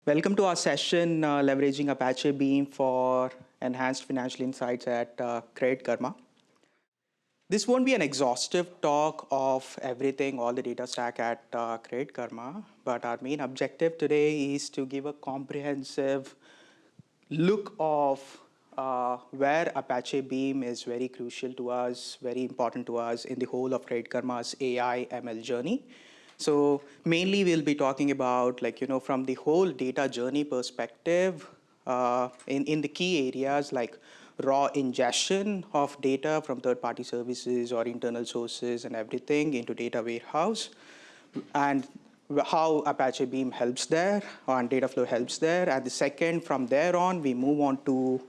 Welcome to our session leveraging Apache Beam for enhanced financial insights at Credit Karma. This won't be an exhaustive talk of everything, all the data stack at Credit Karma, but our main objective today is to give a comprehensive look of where Apache Beam is very crucial to us, very important to us in the whole of Credit Karma's AI ML journey. So mainly we'll be talking about from the whole data journey perspective in the key areas like raw ingestion of data from third-party services or internal sources and everything into data warehouse, and how Apache Beam helps there and Dataflow helps there. And the second, from there on, we move on to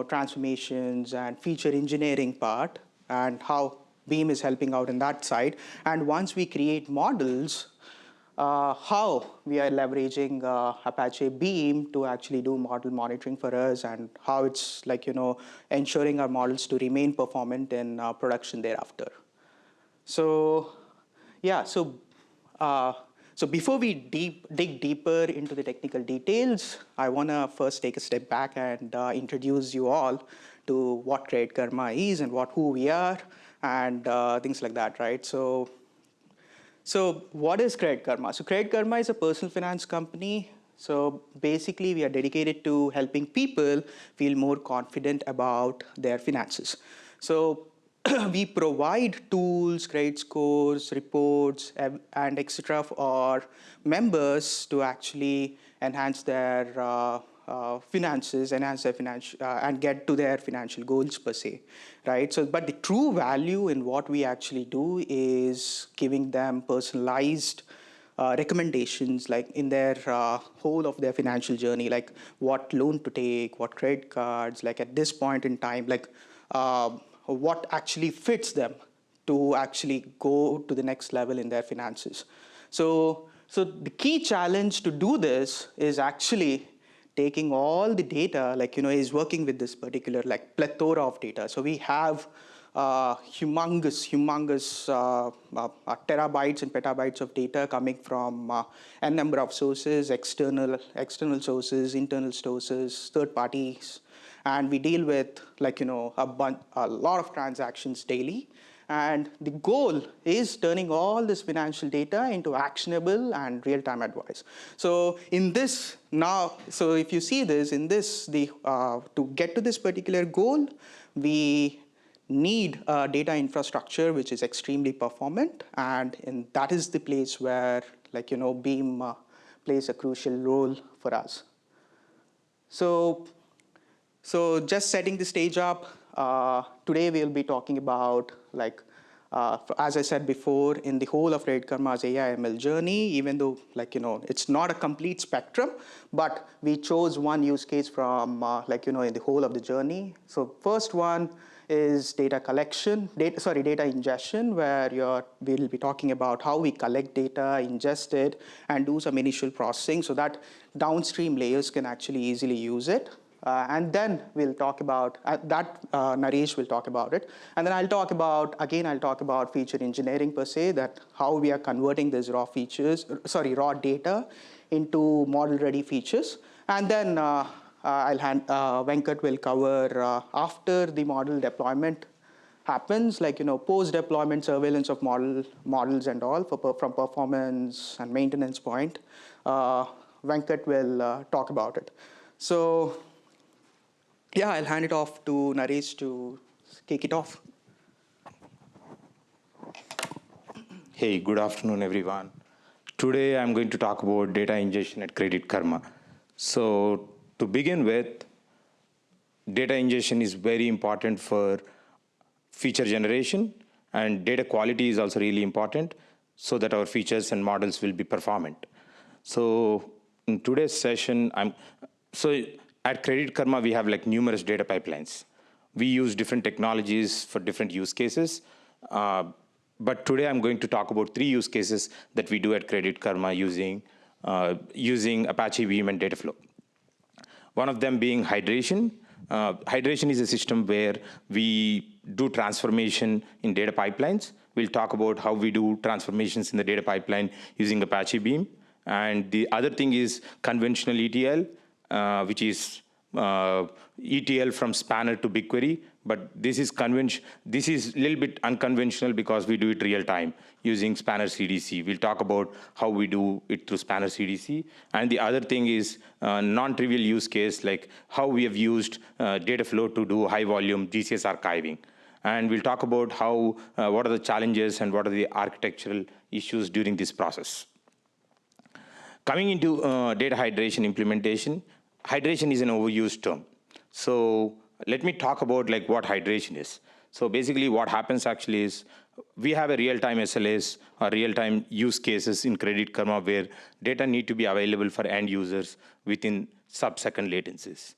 transformations and feature engineering part and how Beam is helping out in that side. And once we create models, how we are leveraging Apache Beam to actually do model monitoring for us, and how it's ensuring our models to remain performant in production thereafter. So yeah, so before we dig deeper into the technical details, I want to first take a step back and introduce you all to what Credit Karma is and who we are and things like that, right? So what is Credit Karma? So Credit Karma is a personal finance company. So basically, we are dedicated to helping people feel more confident about their finances. So we provide tools, credit scores, reports, and etc. for our members to actually enhance their finances, enhance their financial, and get to their financial goals per se, right? So, but the true value in what we actually do is giving them personalized recommendations, like in their whole of their financial journey, like what loan to take, what credit cards, like at this point in time, what actually fits them to actually go to the next level in their finances. So the key challenge to do this is actually taking all the data, is working with this particular plethora of data. So we have humongous terabytes and petabytes of data coming from a number of sources, external sources, internal sources, third parties, and we deal with a lot of transactions daily. And the goal is turning all this financial data into actionable and real-time advice. So in this now, so if you see this, in this, to get to this particular goal, we need a data infrastructure which is extremely performant, and that is the place where Beam plays a crucial role for us. So just setting the stage up, today we'll be talking about, as I said before, in the whole of Credit Karma's AI ML journey, even though it's not a complete spectrum, but we chose one use case from in the whole of the journey. So first one is data collection, data ingestion, where we'll be talking about how we collect data, ingest it, and do some initial processing so that downstream layers can actually easily use it. And then we'll talk about Naresh will talk about it. And then I'll talk about feature engineering per se, that how we are converting these raw data into model-ready features. And then Venkat will cover after the model deployment happens, post-deployment surveillance of models and all from performance and maintenance point. Venkat will talk about it. So yeah, I'll hand it off to Naresh to kick it off. Hey, good afternoon, everyone. Today, I'm going to talk about data ingestion at Credit Karma. So to begin with, data ingestion is very important for feature generation, and data quality is also really important so that our features and models will be performant. So in today's session, at Credit Karma, we have numerous data pipelines. We use different technologies for different use cases. But today I'm going to talk about 3 use cases that we do at Credit Karma using Apache Beam and Dataflow. One of them being hydration. Hydration is a system where we do transformation in data pipelines. We'll talk about how we do transformations in the data pipeline using Apache Beam. And the other thing is conventional ETL, which is ETL from Spanner to BigQuery, but this is a little bit unconventional because we do it real time using Spanner CDC. We'll talk about how we do it through Spanner CDC. And the other thing is non-trivial use case, like how we have used data flow to do high volume GCS archiving. And we'll talk about how what are the challenges and what are the architectural issues during this process. Coming into data hydration implementation, hydration is an overused term. So let me talk about like what hydration is. So basically what happens actually is we have a real-time SLAs or real-time use cases in Credit Karma where data need to be available for end users within sub-second latencies.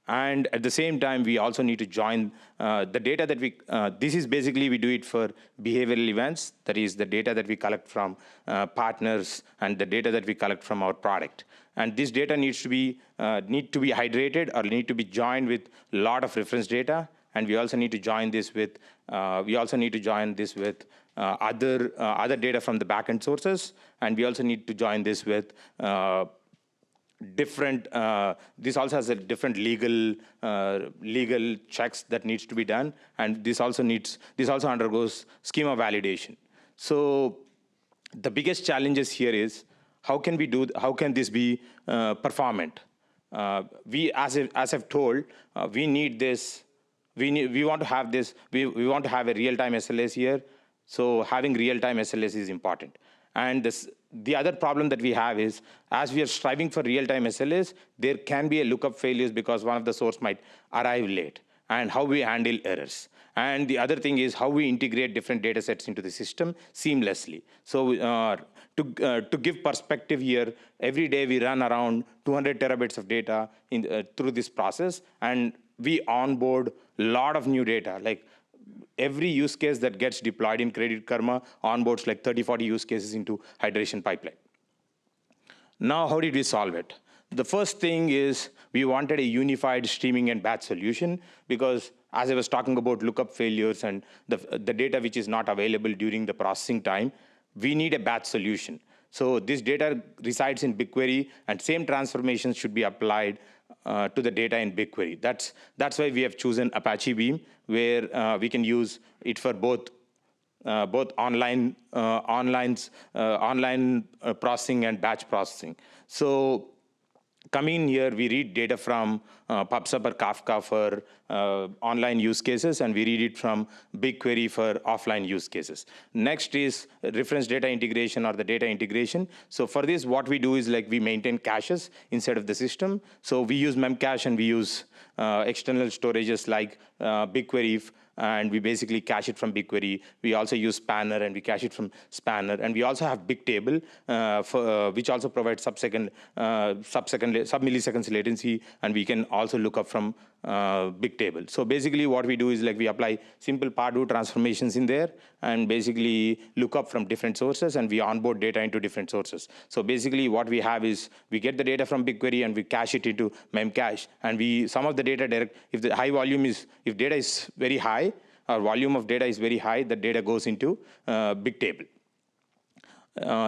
And at the same time, we also need to join the data that this is basically, we do it for behavioral events. That is the data that we collect from partners and the data that we collect from our product. And this data needs to be hydrated or need to be joined with a lot of reference data. And we also need to join this with, other data from the backend sources. And we also need to join this with different, this also has a different legal checks that needs to be done, and this also undergoes schema validation. So the biggest challenges here is how can this be performant? We, as I've told, we need this. We want to have this. We want to have a real-time SLAs here. So having real-time SLAs is important. And the other problem that we have is, as we are striving for real-time SLAs, there can be a lookup failures because one of the source might arrive late, and how we handle errors. And the other thing is how we integrate different data sets into the system seamlessly. So to give perspective here, every day we run around 200 terabytes of data through this process, and we onboard a lot of new data. Like every use case that gets deployed in Credit Karma onboards like 30, 40 use cases into hydration pipeline. Now, how did we solve it? The first thing is we wanted a unified streaming and batch solution because as I was talking about lookup failures and the data which is not available during the processing time, we need a batch solution. So this data resides in BigQuery, and same transformations should be applied to the data in BigQuery. That's why we have chosen Apache Beam, where we can use it for both online processing and batch processing. So coming in here, we read data from PubSub or Kafka for online use cases, and we read it from BigQuery for offline use cases. Next is reference data integration or the data integration. So for this, what we do is like we maintain caches inside of the system. So we use Memcache and we use external storages like BigQuery, and we basically cache it from BigQuery. We also use Spanner, and we cache it from Spanner. And we also have Bigtable, which also provides sub-milliseconds latency, and we can also look up from Bigtable. So basically what we do is like we apply simple Pardue transformations in there and basically look up from different sources, and we onboard data into different sources. So basically what we have is we get the data from BigQuery and we cache it into Memcache, and some of the data if the if data is very high, or volume of data is very high, the data goes into Bigtable.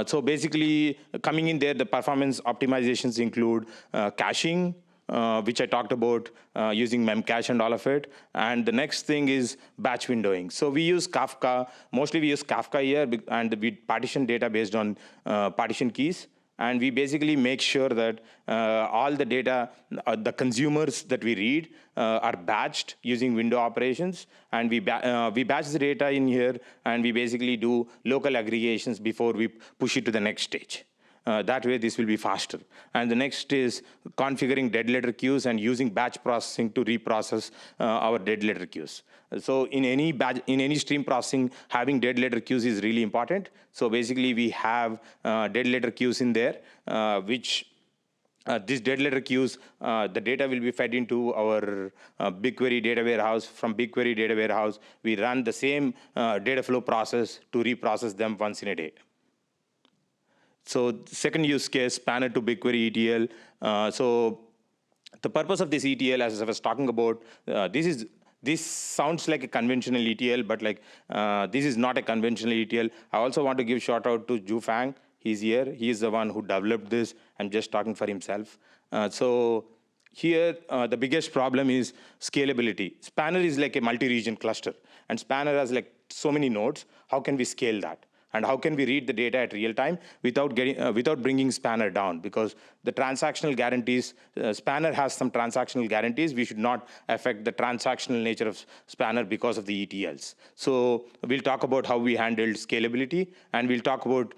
So basically, coming in there, the performance optimizations include caching, which I talked about using Memcache and all of it. And the next thing is batch windowing. So we use Kafka. Mostly we use Kafka here, and we partition data based on partition keys. And we basically make sure that all the data, the consumers that we read are batched using window operations. And we batch the data in here, and we basically do local aggregations before we push it to the next stage. That way, this will be faster. And the next is configuring dead letter queues and using batch processing to reprocess our dead letter queues. So in any stream processing, having dead letter queues is really important. So basically, we have dead letter queues in there, which these dead letter queues, the data will be fed into our BigQuery data warehouse. From BigQuery data warehouse, we run the same data flow process to reprocess them once in a day. So second use case, Spanner to BigQuery ETL. So the purpose of this ETL, as I was talking about, this sounds like a conventional ETL, but like this is not a conventional ETL. I also want to give shout out to Ju Fang He's here. He is the one who developed this. I'm just talking for himself. So here, the biggest problem is scalability. Spanner is like a multi-region cluster, and Spanner has like so many nodes. How can we scale that? And how can we read the data at real time without bringing Spanner down? Because the transactional guarantees, Spanner has some transactional guarantees. We should not affect the transactional nature of Spanner because of the ETLs. So we'll talk about how we handled scalability, and we'll talk about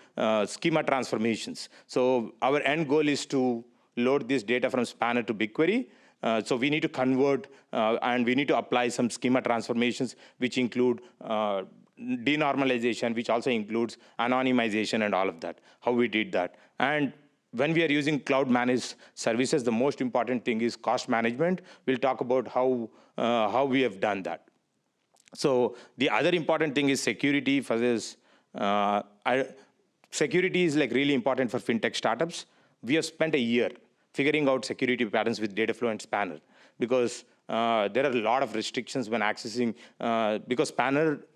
schema transformations. So our end goal is to load this data from Spanner to BigQuery. So we need to convert, and we need to apply some schema transformations, which include denormalization, which also includes anonymization and all of that, how we did that. And when we are using cloud managed services, the most important thing is cost management. We'll talk about how we have done that. So the other important thing is security for this. Security is like really important for fintech startups. We have spent a year figuring out security patterns with Dataflow and Spanner, because there are a lot of restrictions when accessing, because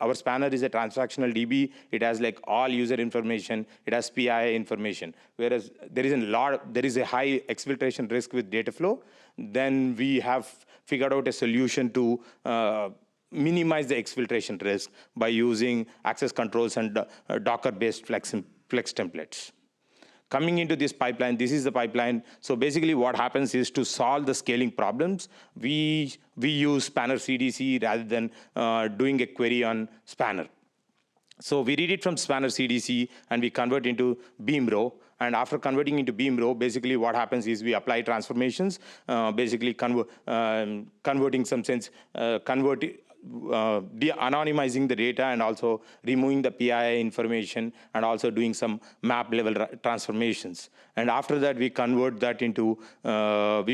our Spanner is a transactional DB. It has like all user information. It has PII information. Whereas there is a high exfiltration risk with Dataflow. Then we have figured out a solution to minimize the exfiltration risk by using access controls and Docker-based flex templates. Coming into this pipeline, this is the pipeline. So basically what happens is, to solve the scaling problems, we use Spanner CDC rather than doing a query on Spanner. So we read it from Spanner CDC and we convert into Beam row. And after converting into Beam row, basically what happens is we apply transformations, basically converting some sense, de-anonymizing the data, and also removing the PII information, and also doing some map level transformations. And after that, we convert that into a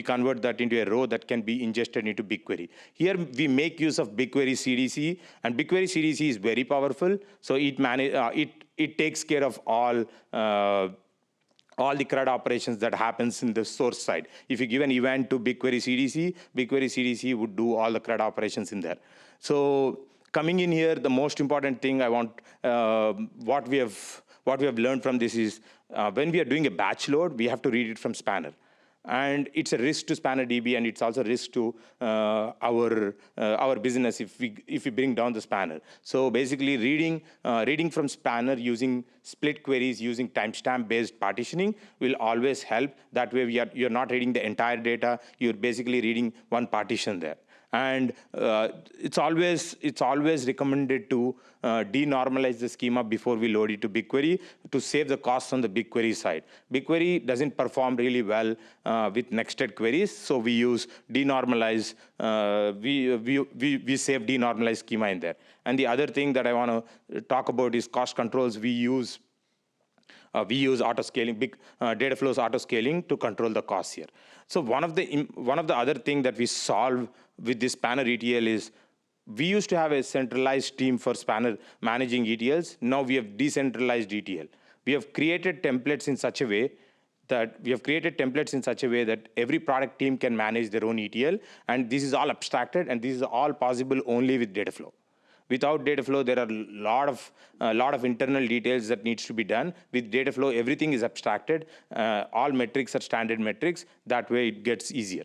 row that can be ingested into BigQuery. Here we make use of BigQuery CDC, and BigQuery CDC is very powerful. So it takes care of all the CRUD operations that happens in the source side. If you give an event to BigQuery CDC would do all the CRUD operations in there. So coming in here, the most important thing I want, what we have learned from this is, when we are doing a batch load, we have to read it from Spanner. And it's a risk to Spanner DB, and it's also a risk to our business if we bring down the Spanner. So basically, reading from Spanner using split queries, using timestamp based partitioning will always help. That way, you're not reading the entire data. You're basically reading one partition there. And it's always recommended to denormalize the schema before we load it to BigQuery to save the costs on the BigQuery side. BigQuery doesn't perform really well with nested queries, so we use denormalize. We save denormalized schema in there. And the other thing that I want to talk about is cost controls. We use auto scaling, Dataflow's auto scaling to control the costs here. So one of the other thing that we solve with this Spanner ETL is, we used to have a centralized team for Spanner managing ETLs. Now we have decentralized ETL. We have created templates in such a way that every product team can manage their own ETL, and this is all abstracted, and this is all possible only with Dataflow. Without Dataflow, there are a lot of internal details that needs to be done. With Dataflow, everything is abstracted. All metrics are standard metrics. That way, it gets easier.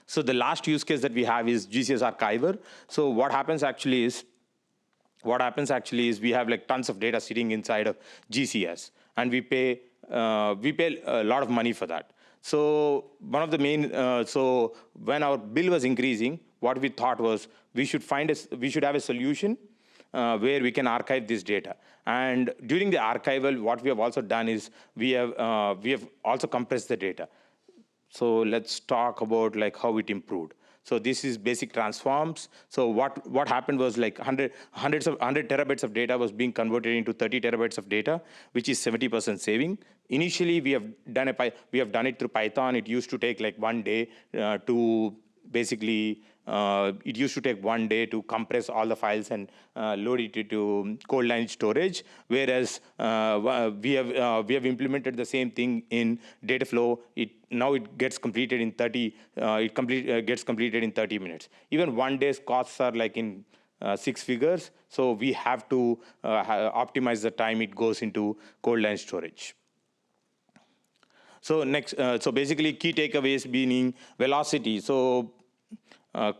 So the last use case that we have is GCS Archiver. So what happens actually is we have like tons of data sitting inside of GCS, and we pay a lot of money for that. So one of the main, so when our bill was increasing, what we thought was we should have a solution where we can archive this data. And during the archival, what we have also done is we have also compressed the data. So let's talk about like how it improved. So this is basic transforms. So what happened was like 100 terabytes of data was being converted into 30 terabytes of data, which is 70% saving. Initially, we have done it through Python. It used to take like 1 day to basically. It used to take 1 day to compress all the files and load it into cold line storage. Whereas we have implemented the same thing in Dataflow. Now it gets completed in 30. Gets completed in 30 minutes. Even 1 day's costs are like in six figures. So we have to optimize the time it goes into cold line storage. So next, so basically key takeaways being velocity. So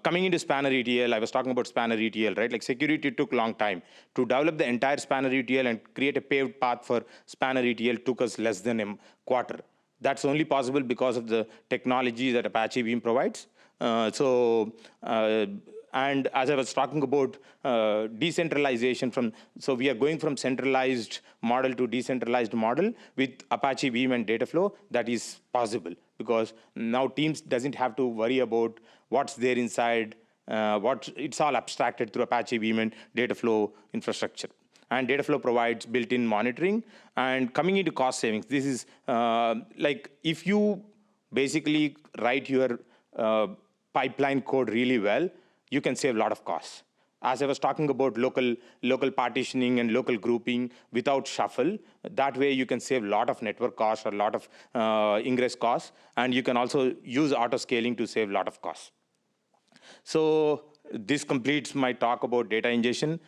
coming into spanner ETL, I was talking about spanner ETL, right? Like security took long time. To develop the entire spanner ETL and create a paved path for spanner ETL took us less than a quarter. That's only possible because of the technology that Apache Beam provides. And as I was talking about decentralization so we are going from centralized model to decentralized model with Apache Beam and Dataflow. That is possible because now teams doesn't have to worry about what's there inside. It's all abstracted through Apache Beam and Dataflow infrastructure. And Dataflow provides built-in monitoring. And coming into cost savings, this is like if you basically write your pipeline code really well, you can save a lot of costs. As I was talking about local partitioning and local grouping without shuffle, that way you can save a lot of network costs or a lot of ingress costs, and you can also use auto scaling to save a lot of costs. So this completes my talk about data ingestion.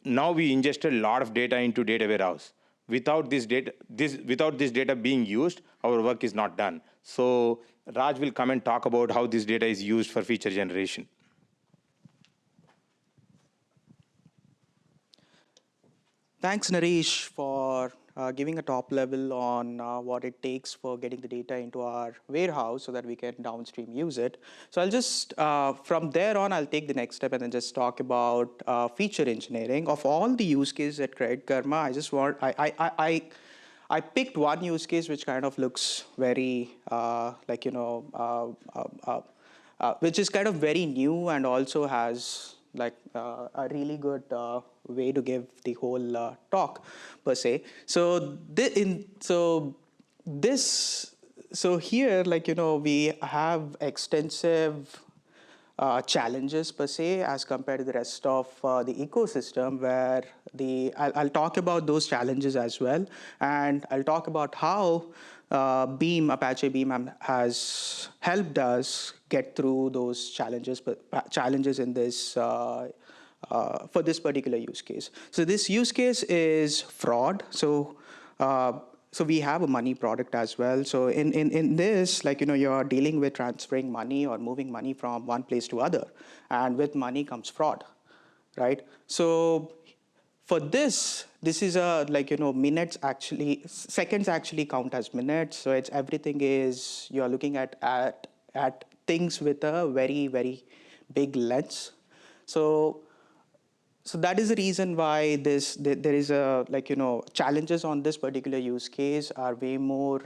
Now we ingested a lot of data into data warehouse. Without this data being used, our work is not done. So Raj will come and talk about how this data is used for feature generation. Thanks, Naresh, for giving a top level on what it takes for getting the data into our warehouse so that we can downstream use it. So I'll just, from there on, I'll take the next step and then just talk about feature engineering. Of all the use cases at Credit Karma, I picked one use case which kind of looks very which is kind of very new and also has like a really good way to give the whole talk per se. So here, like, we have extensive challenges per se as compared to the rest of the ecosystem, where I'll talk about those challenges as well, and I'll talk about how Apache Beam has helped us get through those challenges in this for this particular use case. So this use case is fraud. So we have a money product as well. So in this, like, you're dealing with transferring money or moving money from one place to other, and with money comes fraud, right? So for this is a minutes actually, seconds actually count as minutes. So it's everything is, you're looking at things with a very, very big lens. So that is the reason why there is a challenges on this particular use case are way more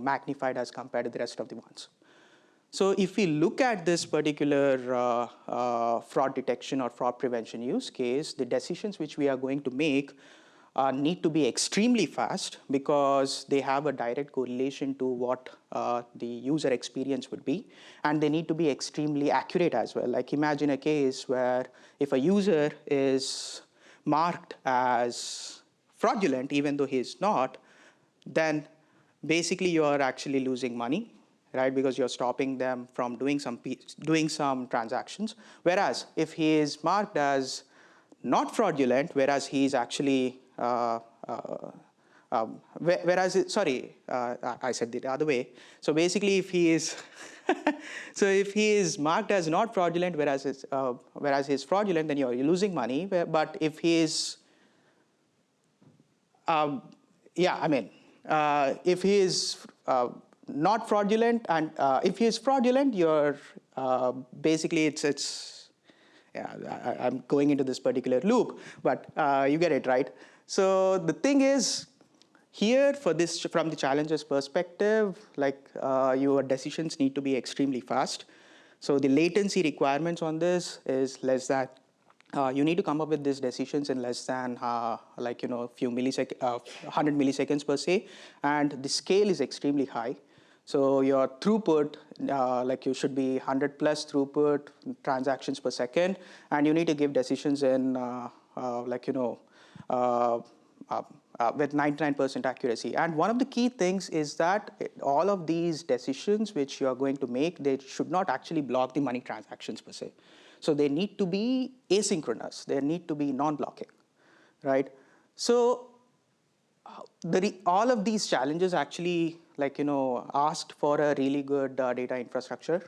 magnified as compared to the rest of the ones. So if we look at this particular fraud detection or fraud prevention use case, the decisions which we are going to make need to be extremely fast, because they have a direct correlation to what the user experience would be, and they need to be extremely accurate as well. Like, imagine a case where if a user is marked as fraudulent even though he is not, then basically you are actually losing money, right? Because you're stopping them from doing some transactions. Whereas if he is marked as not fraudulent, whereas he is actually I said it the other way. So basically, if he is if he is marked as not fraudulent, whereas he is fraudulent, then you're losing money. But if he is if he is not fraudulent, and if he is fraudulent, you're basically I'm going into this particular loop, but you get it, right? So the thing is, here from the challenges perspective, your decisions need to be extremely fast. So the latency requirements on this is less than, you need to come up with these decisions in less than a few 100 milliseconds per se, and the scale is extremely high. So your throughput, you should be 100 plus throughput transactions per second, and you need to give decisions in with 99% accuracy. And one of the key things is that all of these decisions which you are going to make, they should not actually block the money transactions per se. So they need to be asynchronous. They need to be non-blocking, right? So all of these challenges actually, asked for a really good data infrastructure.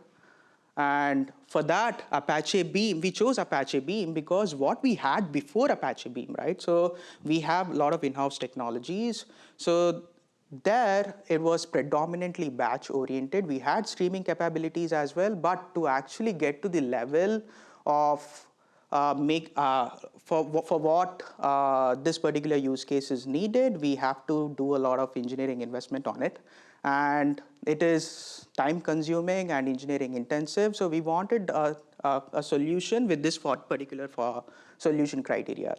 And for that, Apache Beam, we chose Apache Beam because what we had before Apache Beam, right? So we have a lot of in-house technologies. So there, it was predominantly batch oriented. We had streaming capabilities as well, but to actually get to the level of for what this particular use case is needed, we have to do a lot of engineering investment on it. And it is time consuming and engineering intensive. So we wanted a solution with this particular solution criteria.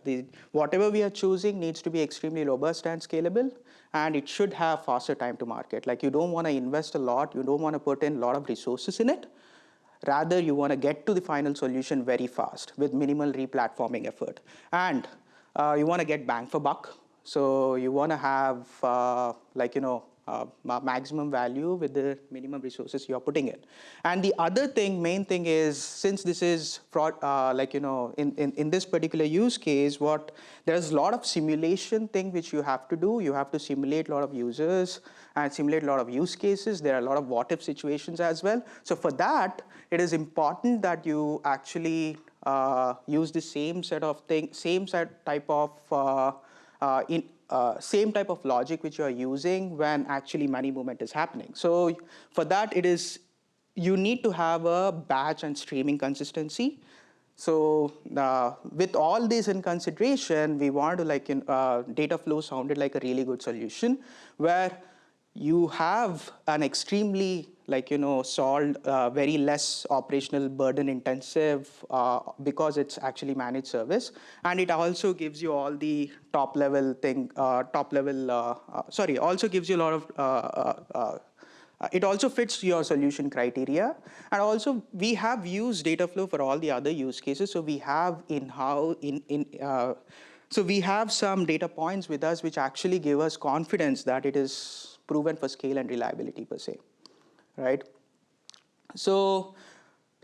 Whatever we are choosing needs to be extremely robust and scalable, and it should have faster time to market. Like, you don't want to invest a lot, you don't want to put in a lot of resources in it. Rather, you want to get to the final solution very fast with minimal replatforming effort. And you want to get bang for buck. So you want to have maximum value with the minimum resources you're putting in. And the other thing, main thing is, since this is in this particular use case, there's a lot of simulation thing which you have to do. You have to simulate a lot of users and simulate a lot of use cases. There are a lot of what if situations as well. So for that, it is important that you actually use the same set of things, same type of same type of logic which you are using when actually money movement is happening. So for that, you need to have a batch and streaming consistency. So with all this in consideration, we want to data flow sounded like a really good solution where you have an extremely solved very less operational burden intensive because it's actually managed service, and it also gives you all the also gives you a lot of it also fits your solution criteria. And also, we have used Dataflow for all the other use cases. So we have so we have some data points with us which actually give us confidence that it is proven for scale and reliability per se, right? So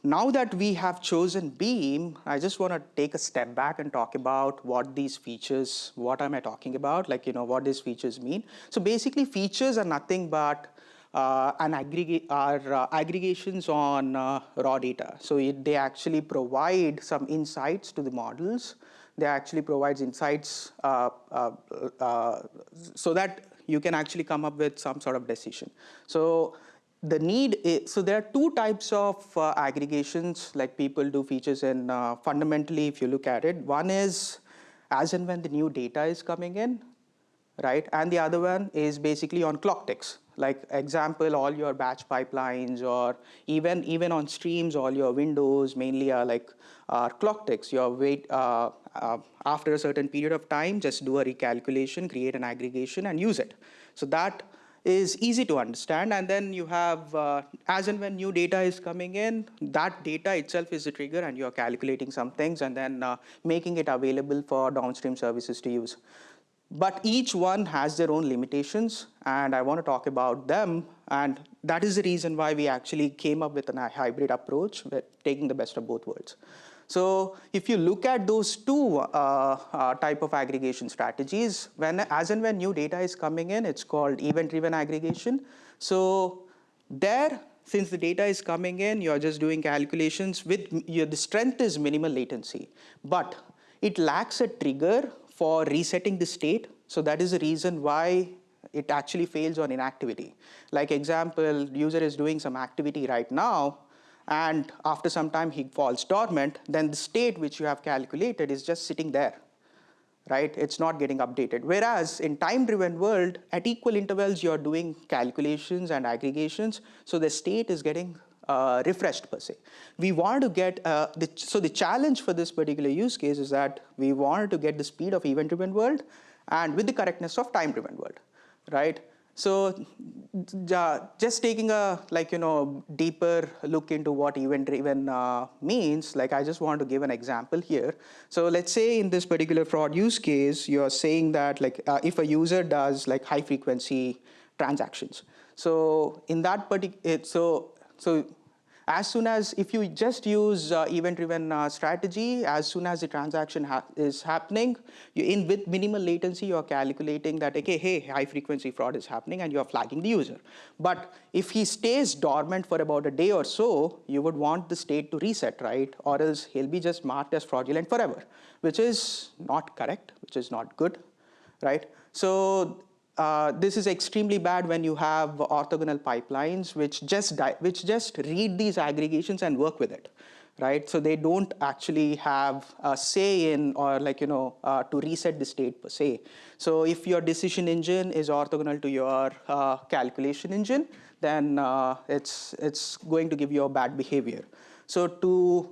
now that we have chosen Beam, I just want to take a step back and talk about what am I talking about? What these features mean. So basically, features are nothing but aggregations on raw data. So they actually provide some insights to the models. They actually provide insights so that you can actually come up with some sort of decision. So there are two types of aggregations, like people do features in. Fundamentally, if you look at it, one is as and when the new data is coming in, right? And the other one is basically on clock ticks. Like example, all your batch pipelines, or even on streams, all your windows mainly are clock ticks. You wait after a certain period of time, just do a recalculation, create an aggregation, and use it. So that is easy to understand. And then you have as and when new data is coming in, that data itself is a trigger, and you're calculating some things and then making it available for downstream services to use. But each one has their own limitations, and I want to talk about them. And that is the reason why we actually came up with a hybrid approach, with taking the best of both worlds. So if you look at those two type of aggregation strategies, as and when new data is coming in, it's called event-driven aggregation. So there, since the data is coming in, you're just doing calculations the strength is minimal latency, but it lacks a trigger for resetting the state. So that is the reason why it actually fails on inactivity. Like example, user is doing some activity right now, and after some time he falls dormant, then the state which you have calculated is just sitting there, right? It's not getting updated. Whereas in time-driven world, at equal intervals, you're doing calculations and aggregations, so the state is getting refreshed per se. We want to get, so the challenge for this particular use case is that we want to get the speed of event-driven world and with the correctness of time-driven world, right? So just taking a deeper look into what event-driven means, I just want to give an example here. So let's say in this particular fraud use case, you're saying that if a user does high-frequency transactions, so in that particular, so as soon as, if you just use event-driven strategy, as soon as the transaction is happening, with minimal latency, you're calculating that, okay, hey, high-frequency fraud is happening, and you're flagging the user. But if he stays dormant for about a day or so, you would want the state to reset, right? Or else he'll be just marked as fraudulent forever, which is not correct, which is not good, right? So this is extremely bad when you have orthogonal pipelines which just read these aggregations and work with it, right? So they don't actually have a say in, or to reset the state per se. So if your decision engine is orthogonal to your calculation engine, then it's going to give you a bad behavior. So to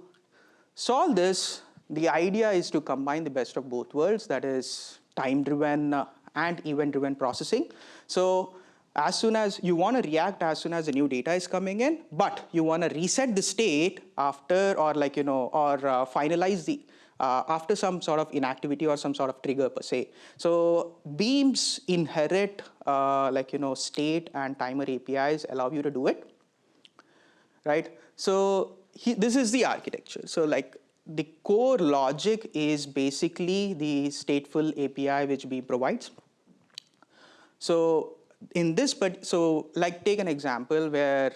solve this, the idea is to combine the best of both worlds, that is time-driven and event-driven processing. So as soon as you want to react as soon as the new data is coming in, but you want to reset the state after, or finalize the after some sort of inactivity or some sort of trigger per se. So beams inherit state and timer APIs allow you to do it, right? So this is the architecture. So the core logic is basically the stateful API which Beam provides. So in this, take an example where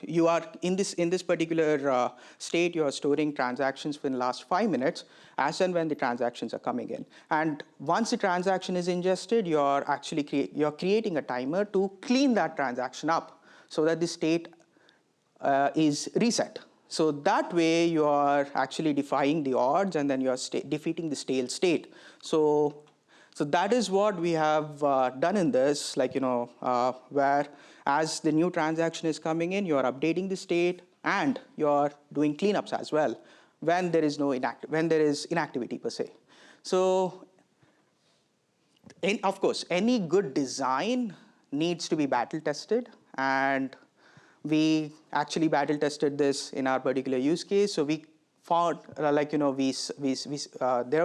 you are in this particular state, you are storing transactions for the last 5 minutes, as and when the transactions are coming in. And once the transaction is ingested, you're creating a timer to clean that transaction up so that the state is reset. So that way you are actually defying the odds, and then you are defeating the stale state. So that is what we have done in this, where as the new transaction is coming in, you are updating the state and you are doing cleanups as well when there is inactivity per se. So, of course, any good design needs to be battle tested, and we actually battle tested this in our particular use case. So we found there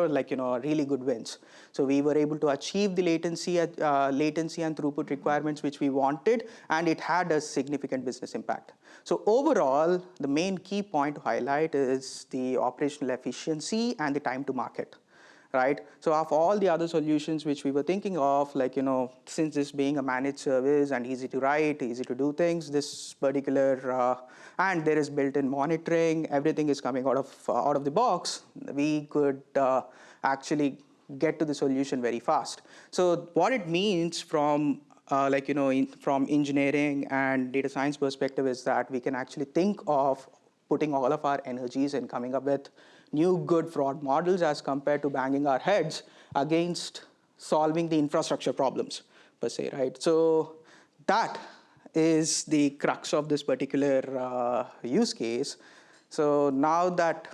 were really good wins. So we were able to achieve the latency and throughput requirements which we wanted, and it had a significant business impact. So overall, the main key point to highlight is the operational efficiency and the time to market, right? So of all the other solutions which we were thinking of, since this being a managed service and easy to write, easy to do things, this particular, and there is built-in monitoring, everything is coming out of the box, we could actually get to the solution very fast. So what it means from from engineering and data science perspective is that we can actually think of putting all of our energies in coming up with new good fraud models as compared to banging our heads against solving the infrastructure problems per se, right? So that is the crux of this particular use case. So now that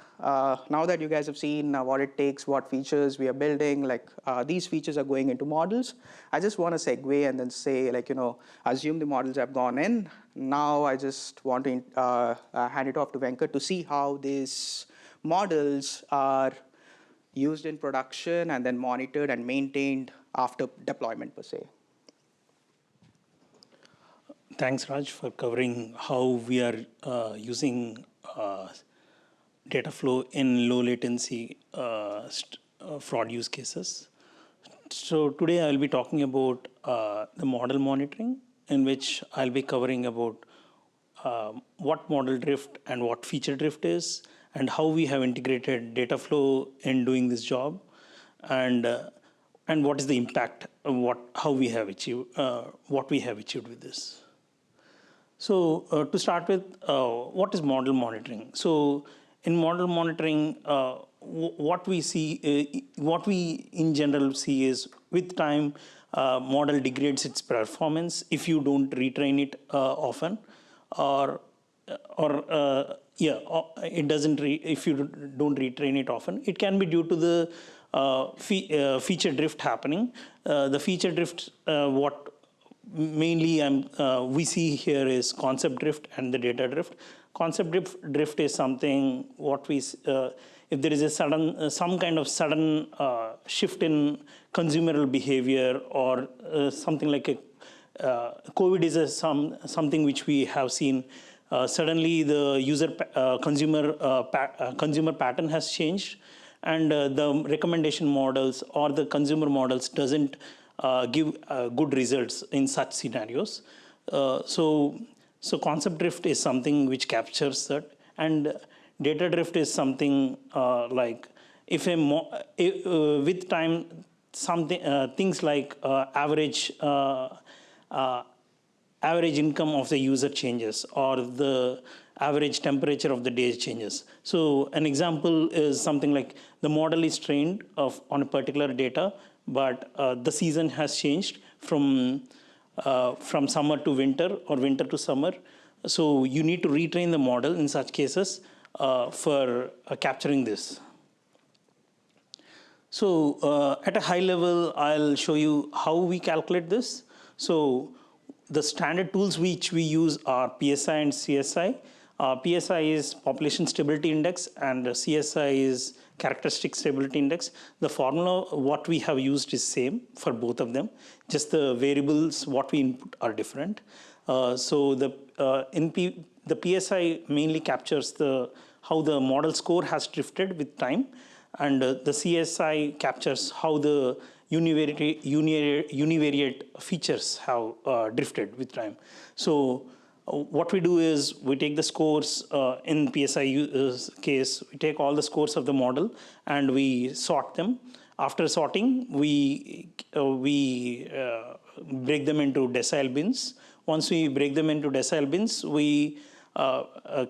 you guys have seen what it takes, what features we are building, these features are going into models, I just want to segue and then say, assume the models have gone in. Now I just want to hand it off to Venkat to see how these models are used in production and then monitored and maintained after deployment per se. Thanks, Raj, for covering how we are using data flow in low latency fraud use cases. So today I'll be talking about the model monitoring, in which I'll be covering about what model drift and what feature drift is, and how we have integrated data flow in doing this job, and what is the impact of how we have achieved what we have achieved with this. So to start with, what is model monitoring? So in model monitoring, what we in general see is, with time, model degrades its performance if you don't retrain it often, it doesn't. If you don't retrain it often, it can be due to the feature drift happening. The feature drift, what mainly we see here is concept drift and the data drift. Concept drift is something what we if there is a some kind of sudden shift in consumer behavior, or something like COVID is something which we have seen. Suddenly, the consumer pattern has changed, and the recommendation models or the consumer models doesn't give good results in such scenarios. So concept drift is something which captures that, and data drift is something like if with time something things like average income of the user changes, or the average temperature of the day changes. So an example is something like the model is trained on a particular data, but the season has changed from summer to winter or winter to summer. So you need to retrain the model in such cases for capturing this. So at a high level, I'll show you how we calculate this. So the standard tools which we use are PSI and CSI. PSI is population stability index, and CSI is characteristic stability index. The formula what we have used is same for both of them. Just the variables what we input are different. So the PSI mainly captures how the model score has drifted with time, and the CSI captures how the univariate features have drifted with time. So what we do is we take the scores in PSI case, we take all the scores of the model and we sort them. After sorting, we break them into decile bins. Once we break them into decile bins, we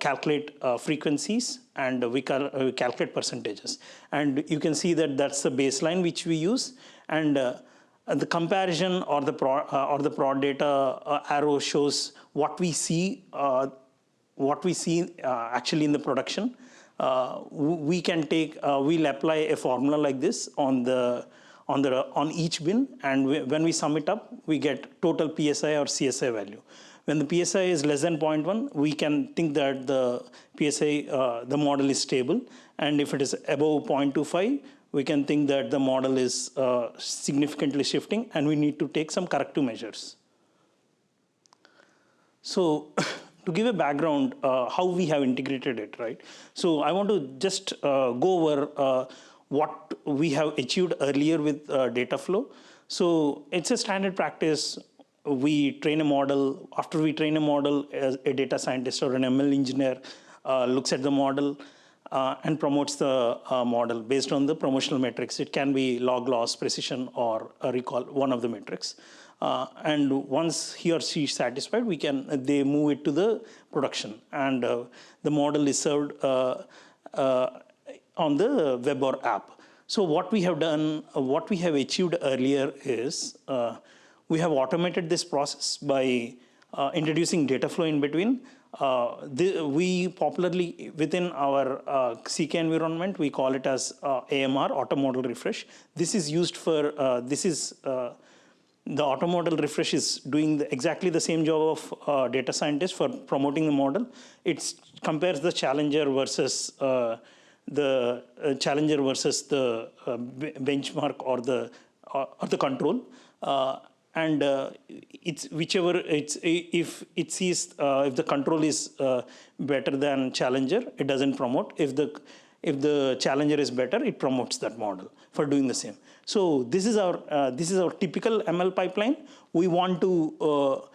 calculate frequencies, and we calculate percentages. And you can see that that's the baseline which we use. And the comparison or the prod data arrow shows what we see actually in the production. We can we'll apply a formula like this on each bin, and when we sum it up, we get total PSI or CSI value. When the PSI is less than 0.1, we can think that the PSI, the model is stable. And if it is above 0.25, we can think that the model is significantly shifting and we need to take some corrective measures. So to give a background, how we have integrated it, right? So I want to just go over what we have achieved earlier with data flow. So it's a standard practice. We train a model. After we train a model, a data scientist or an ML engineer looks at the model and promotes the model based on the promotional metrics. It can be log loss, precision, or recall, one of the metrics. And once he or she is satisfied, they move it to the production, and the model is served on the web or app. So what we have done, what we have achieved earlier is we have automated this process by introducing data flow in between. We popularly, within our CK environment, we call it as AMR, auto model refresh. This is used for, the auto model refresh is doing exactly the same job of data scientist for promoting the model. It compares the challenger versus the benchmark or the control. And if it sees if the control is better than challenger, it doesn't promote. If the challenger is better, it promotes that model for doing the same. So this is our typical ML pipeline. We want to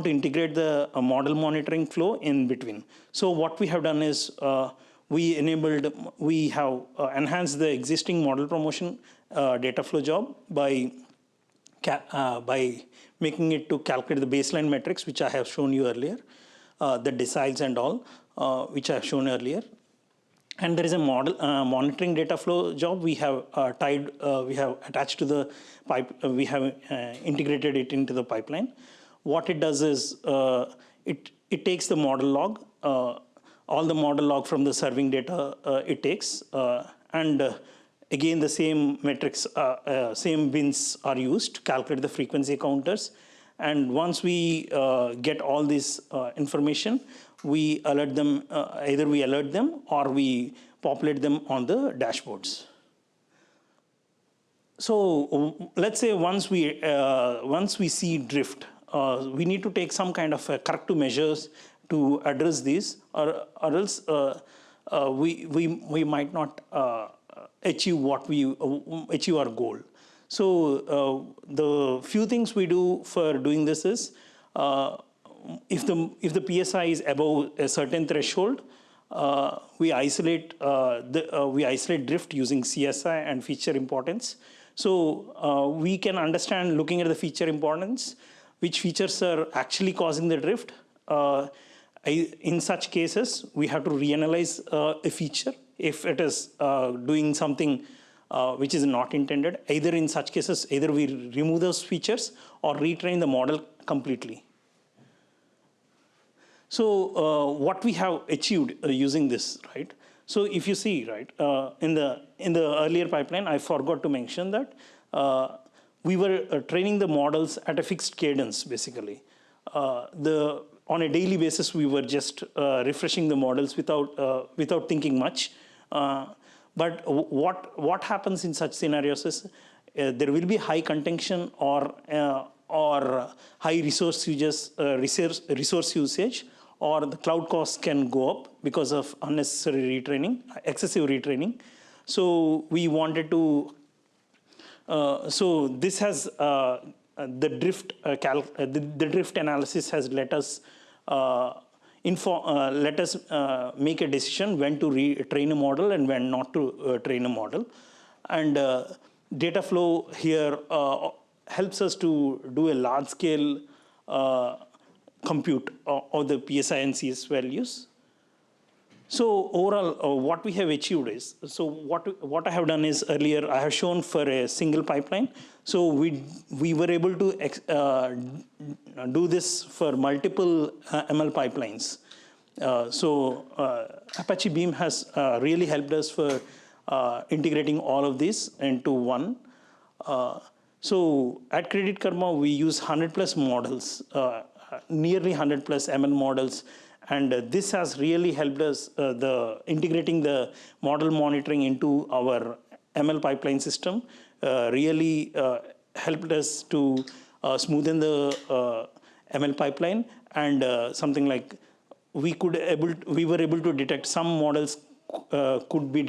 integrate the model monitoring flow in between. So what we have done is we have enhanced the existing model promotion data flow job by making it to calculate the baseline metrics, which I have shown you earlier, the deciles and all, which I have shown earlier. And there is a model monitoring data flow job we have we have attached to the pipe. We have integrated it into the pipeline. What it does is it takes the model log, all the model log from the serving data it takes, and again, the same metrics, same bins are used to calculate the frequency counters. And once we get all this information, we alert them, either we alert them or we populate them on the dashboards. So let's say once we see drift, we need to take some kind of corrective measures to address these, or else we might not achieve what we achieve our goal. So the few things we do for doing this is, if the PSI is above a certain threshold, we isolate drift using CSI and feature importance. So we can understand, looking at the feature importance, which features are actually causing the drift. In such cases, we have to reanalyze a feature if it is doing something which is not intended. Either in such cases, either we remove those features or retrain the model completely. So what we have achieved using this, right? So if you see, right, in the earlier pipeline, I forgot to mention that we were training the models at a fixed cadence, basically. On a daily basis, we were just refreshing the models without thinking much. But what happens in such scenarios is there will be high contention or high resource usage, or the cloud costs can go up because of unnecessary retraining, excessive retraining. So we wanted to. So this has the drift analysis has let us make a decision when to train a model and when not to train a model. And data flow here helps us to do a large scale compute of the PSI and CS values. So overall, what we have achieved is, so what I have done is, earlier I have shown for a single pipeline. So we were able to do this for multiple ML pipelines. So Apache Beam has really helped us for integrating all of this into one. So at Credit Karma, we use 100+ models, nearly 100+ ML models. And this has really helped us, integrating the model monitoring into our ML pipeline system, really helped us to smoothen the ML pipeline. And something like we were able to detect some models could be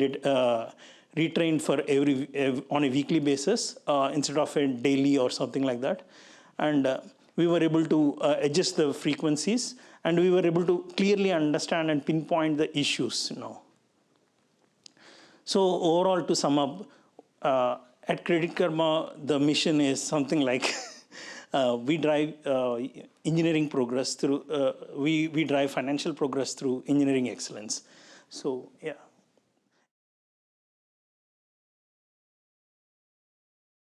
retrained for on a weekly basis instead of a daily or something like that. And we were able to adjust the frequencies, and we were able to clearly understand and pinpoint the issues now. So overall, to sum up, at Credit Karma, the mission is something like we drive engineering progress through, we drive financial progress through engineering excellence. So yeah.